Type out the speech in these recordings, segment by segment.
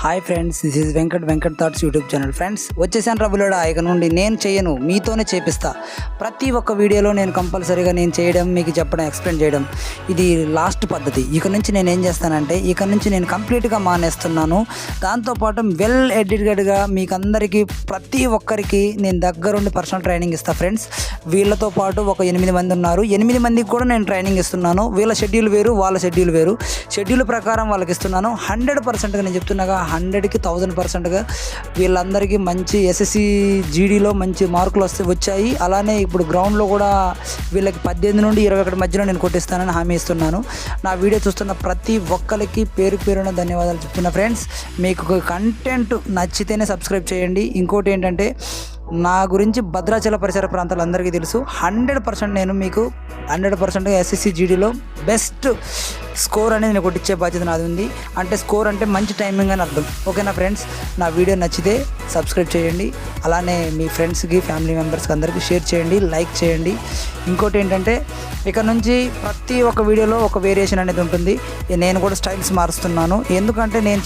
Hi friends, this is Venkat thoughts YouTube channel. Friends, వచ్చేసాను రబులోడా. ఇక నుండి నేను చేయను, మీతోనే చేపిస్తా. ప్రతి ఒక్క వీడియోలో నేను కంపల్సరీగా నేను చేయడం, మీకు చెప్పడం, ఎక్స్ప్లెయిన్ చేయడం ఇది లాస్ట్ పద్ధతి. ఇక నుంచి నేను ఏం చేస్తానంటే, ఇక నుంచి నేను కంప్లీట్గా మానేస్తున్నాను. దాంతోపాటు వెల్ ఎడిటెడ్గా మీకు అందరికీ ప్రతి ఒక్కరికి నేను దగ్గరుండి పర్సనల్ ట్రైనింగ్ ఇస్తాను. ఫ్రెండ్స్, వీళ్ళతో పాటు ఒక 8 మంది ఉన్నారు. 8 మందికి కూడా నేను ట్రైనింగ్ ఇస్తున్నాను. వీళ్ళ షెడ్యూల్ వేరు, వాళ్ళ షెడ్యూల్ వేరు. షెడ్యూల్ ప్రకారం వాళ్ళకి ఇస్తున్నాను. 100%గా నేను చెప్తున్నాగా, 100కి 1000%గా వీళ్ళందరికీ మంచి ఎస్ఎస్సి జీడీలో మంచి మార్కులు వచ్చాయి. అలానే ఇప్పుడు గ్రౌండ్లో కూడా వీళ్ళకి 18 నుండి 21 మధ్యలో నేను కొట్టిస్తానని హామీ ఇస్తున్నాను. నా వీడియో చూస్తున్న ప్రతి ఒక్కరికి పేరున ధన్యవాదాలు చెప్తున్నా. ఫ్రెండ్స్, మీకు కంటెంట్ నచ్చితేనే సబ్స్క్రైబ్ చేయండి. ఇంకోటి ఏంటంటే, నా గురించి భద్రాచల పరిసర ప్రాంతాలు అందరికీ తెలుసు. 100% నేను మీకు 100% ఎస్ఎస్సి జీడీలో బెస్ట్ స్కోర్ అనేది నేను కొట్టించే బాధ్యత నాది ఉంది. అంటే స్కోర్ అంటే మంచి టైమింగ్ అని అర్థం. ఓకేనా ఫ్రెండ్స్, నా వీడియో నచ్చితే సబ్స్క్రైబ్ చేయండి. అలానే మీ ఫ్రెండ్స్కి, ఫ్యామిలీ మెంబర్స్కి అందరికీ షేర్ చేయండి, లైక్ చేయండి. ఇంకోటి ఏంటంటే, ఇక్కడ నుంచి ప్రతి ఒక్క వీడియోలో ఒక వేరియేషన్ అనేది ఉంటుంది. నేను కూడా స్టైల్స్ మారుస్తున్నాను. ఎందుకంటే నేను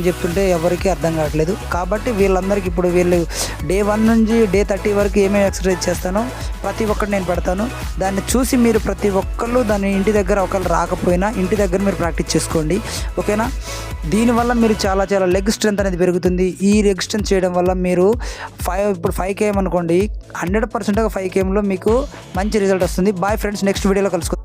చెప్తుంటే ఎవరికీ అర్థం కావట్లేదు. కాబట్టి వీళ్ళందరికీ ఇప్పుడు వీళ్ళు డే 1 నుంచి డే 30 వరకు ఏమేమి ఎక్సర్సైజ్ చేస్తానో ప్రతి ఒక్కటి నేను పెడతాను. దాన్ని చూసి మీరు ప్రతి ఒక్కళ్ళు దాన్ని ఇంటి దగ్గర ఒకళ్ళు రాకపోయినా ఇంటి దగ్గర మీరు ప్రాక్టీస్ చేసుకోండి. ఓకేనా? దీనివల్ల మీరు చాలా లెగ్ స్ట్రెంత్ అనేది పెరుగుతుంది. ఈ లెగ్ స్ట్రెంత్ చేయడం వల్ల మీరు ఇప్పుడు 5 km అనుకోండి, 100%గా 5 kmలో మీకు మంచి రిజల్ట్ వస్తుంది. బాయ్ ఫ్రెండ్స్, నెక్స్ట్ వీడియోలో కలుసుకోండి.